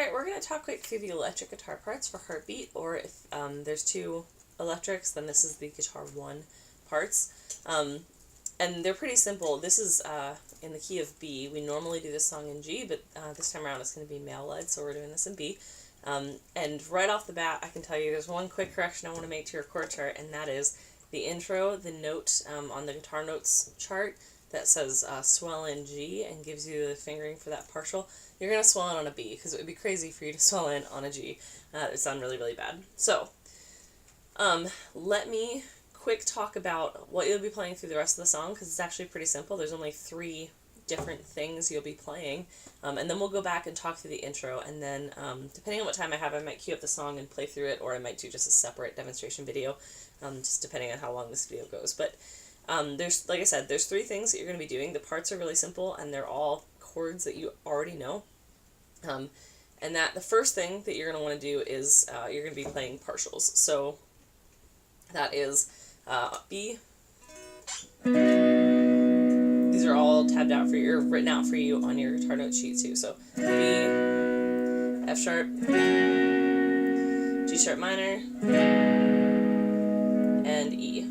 Alright, we're going to talk quick through the electric guitar parts for Heartbeat, or if there's two electrics, then this is the guitar 1 parts. And they're pretty simple. This is in the key of B. We normally do this song in G, but this time around it's going to be male-led, so we're doing this in B. And right off the bat, I can tell you there's one quick correction I want to make to your chord chart, and that is the intro, the note on the guitar notes chart that says swell in G and gives you the fingering for that partial. You're going to swell in on a B, because it would be crazy for you to swell in on a G. It would sound really, really bad. So, let me quick talk about what you'll be playing through the rest of the song, because it's actually pretty simple. There's only 3 different things you'll be playing, and then we'll go back and talk through the intro, and then depending on what time I have, I might cue up the song and play through it, or I might do just a separate demonstration video, just depending on how long this video goes. But there's, like I said, there's 3 things that you're going to be doing. The parts are really simple, and they're all chords that you already know. And that the first thing that you're going to want to do is you're going to be playing partials. So that is B. These are all tabbed out for you, or written out for you on your guitar note sheet too. So B, F sharp, G sharp minor, and E.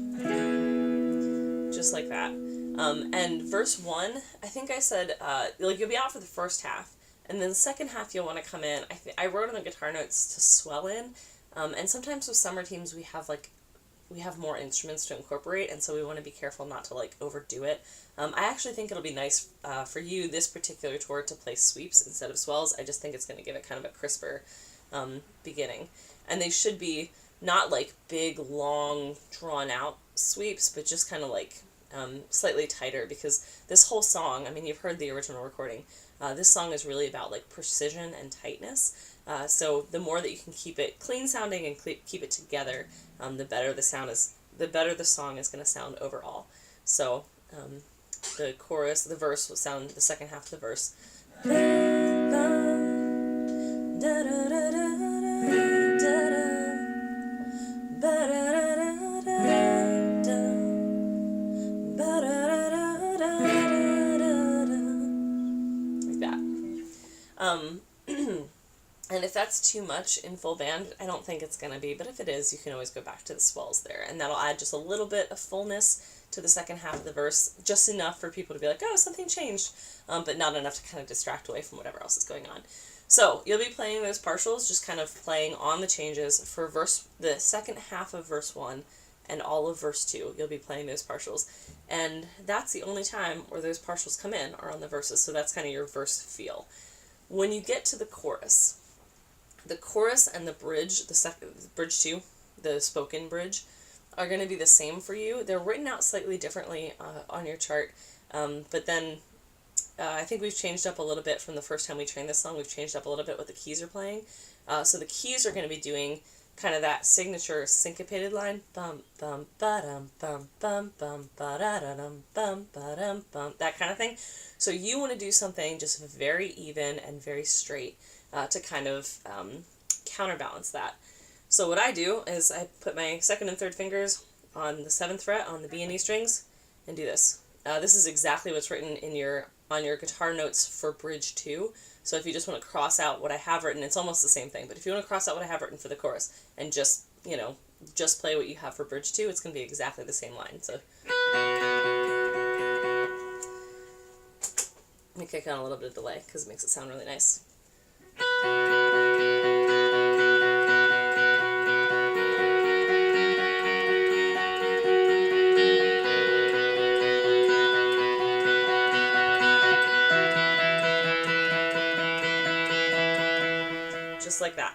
Just like that. And verse 1, I think I said, like, you'll be out for the first half, and then the second half you'll want to come in. I wrote on the guitar notes to swell in, and sometimes with summer teams we have more instruments to incorporate, and so we want to be careful not to, like, overdo it. I actually think it'll be nice for you, this particular tour, to play sweeps instead of swells. I just think it's going to give it kind of a crisper beginning. And they should be not, like, big, long, drawn-out sweeps, but just kind of, like, slightly tighter, because this whole song, I mean, you've heard the original recording, this song is really about, like, precision and tightness. So the more that you can keep it clean sounding and keep it together, the better the song is going to sound overall. So the chorus, the verse will sound, the second half of the verse. Like that. And if that's too much in full band, I don't think it's going to be, but if it is, you can always go back to the swells there, and that'll add just a little bit of fullness to the second half of the verse, just enough for people to be like, oh, something changed, but not enough to kind of distract away from whatever else is going on. So you'll be playing those partials, just kind of playing on the changes for the second half of verse 1 and all of verse 2. You'll be playing those partials, and that's the only time where those partials come in, are on the verses, so that's kind of your verse feel. When you get to the chorus and the bridge, bridge 2, the spoken bridge, are going to be the same for you. They're written out slightly differently on your chart, but then I think we've changed up a little bit from the first time we trained this song. We've changed up a little bit what the keys are playing. So the keys are going to be doing kind of that signature syncopated line, bum bum ba-dum bum bum bum ba-da-da-dum bum ba-dum bum, that kind of thing. So you want to do something just very even and very straight to kind of counterbalance that. So what I do is I put my second and third fingers on the 7th fret on the B and E strings and do this. This is exactly what's written on your guitar notes for bridge 2. So if you just want to cross out what I have written, it's almost the same thing, but if you want to cross out what I have written for the chorus and just play what you have for bridge 2, it's going to be exactly the same line. So let me kick on a little bit of delay because it makes it sound really nice. Just like that.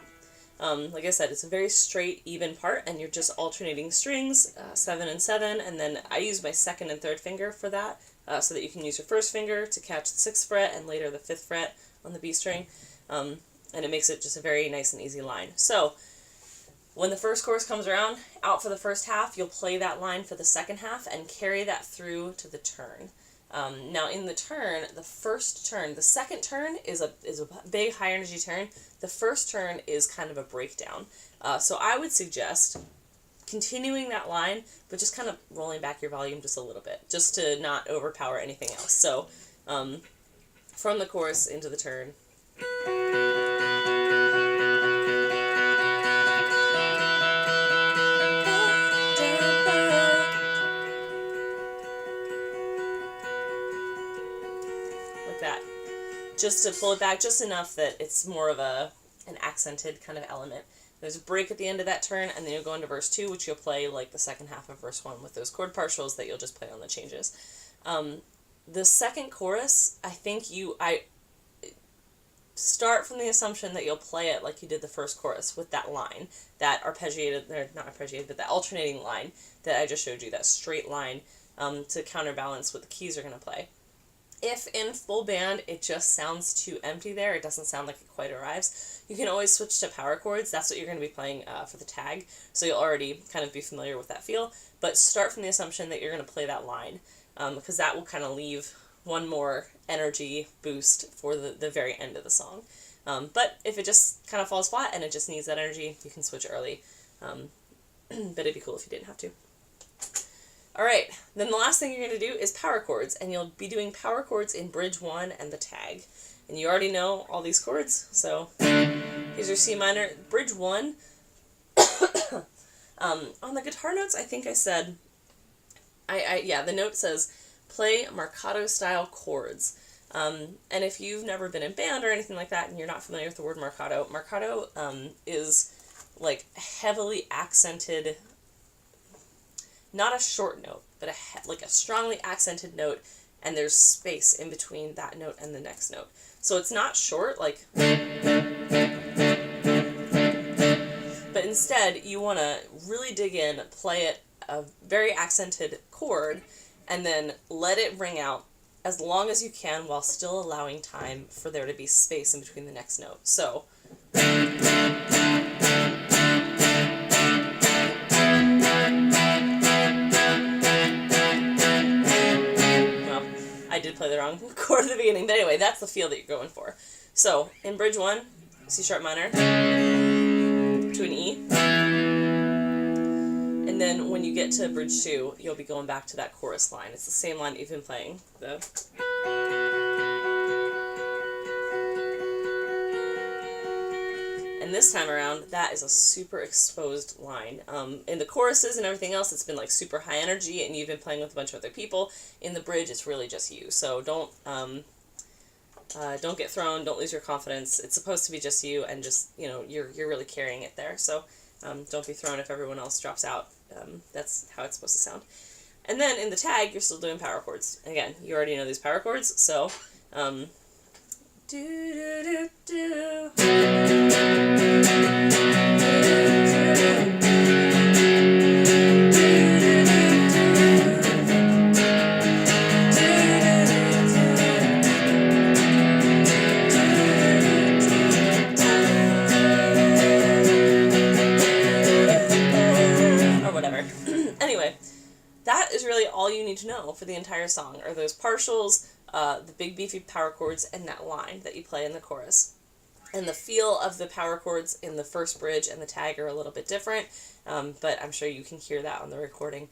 Like I said, it's a very straight, even part, and you're just alternating strings, 7 and 7, and then I use my second and third finger for that, so that you can use your first finger to catch the 6th fret and later the 5th fret on the B string, and it makes it just a very nice and easy line. So when the first chorus comes around, out for the first half, you'll play that line for the second half and carry that through to the turn. Now in the turn, the second turn is a big high energy turn. The first turn is kind of a breakdown. So I would suggest continuing that line, but just kind of rolling back your volume just a little bit, just to not overpower anything else. So from the chorus into the turn. just to pull it back just enough that it's more of an accented kind of element. There's a break at the end of that turn, and then you'll go into verse 2, which you'll play like the second half of verse 1 with those chord partials that you'll just play on the changes. The second chorus, I start from the assumption that you'll play it like you did the first chorus with that line, that that alternating line that I just showed you, that straight line, to counterbalance what the keys are going to play. If in full band it just sounds too empty there, it doesn't sound like it quite arrives, you can always switch to power chords. That's what you're going to be playing for the tag, so you'll already kind of be familiar with that feel. But start from the assumption that you're going to play that line, because that will kind of leave one more energy boost for the very end of the song. But if it just kind of falls flat and it just needs that energy, you can switch early. But it'd be cool if you didn't have to. Alright, then the last thing you're going to do is power chords, and you'll be doing power chords in bridge 1 and the tag. And you already know all these chords, so here's your C minor. Bridge 1, on the guitar notes, I think I said, the note says, play marcato style chords. And if you've never been in band or anything like that and you're not familiar with the word marcato is like heavily accented, not a short note, but like a strongly accented note, and there's space in between that note and the next note. So it's not short, like, but instead you want to really dig in, play it a very accented chord, and then let it ring out as long as you can while still allowing time for there to be space in between the next note. So, I did play the wrong chord at the beginning, but anyway, that's the feel that you're going for. So, in bridge 1, C sharp minor, to an E, and then when you get to bridge 2, you'll be going back to that chorus line. It's the same line that you've been playing. And this time around, that is a super exposed line. In the choruses and everything else, it's been like super high energy, and you've been playing with a bunch of other people. In the bridge, it's really just you. So don't get thrown. Don't lose your confidence. It's supposed to be just you, and just you're really carrying it there. So don't be thrown if everyone else drops out. That's how it's supposed to sound. And then in the tag, you're still doing power chords. Again, you already know these power chords, so anyway, that is really all you need to know for the entire song, are those partials, the big beefy power chords, and that line that you play in the chorus. And the feel of the power chords in the first bridge and the tag are a little bit different, but I'm sure you can hear that on the recording.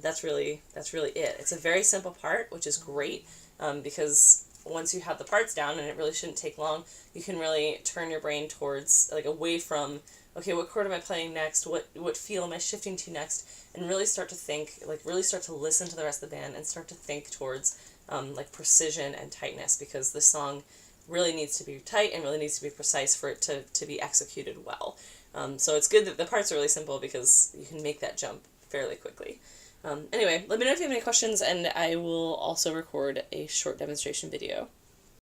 That's really it. It's a very simple part, which is great, because once you have the parts down, and it really shouldn't take long, you can really turn your brain towards, like, away from, okay, what chord am I playing next? What feel am I shifting to next? And really start to think, like, really start to listen to the rest of the band and start to think towards, like, precision and tightness, because the song really needs to be tight and really needs to be precise for it to be executed well. So it's good that the parts are really simple, because you can make that jump fairly quickly. Anyway, let me know if you have any questions, and I will also record a short demonstration video.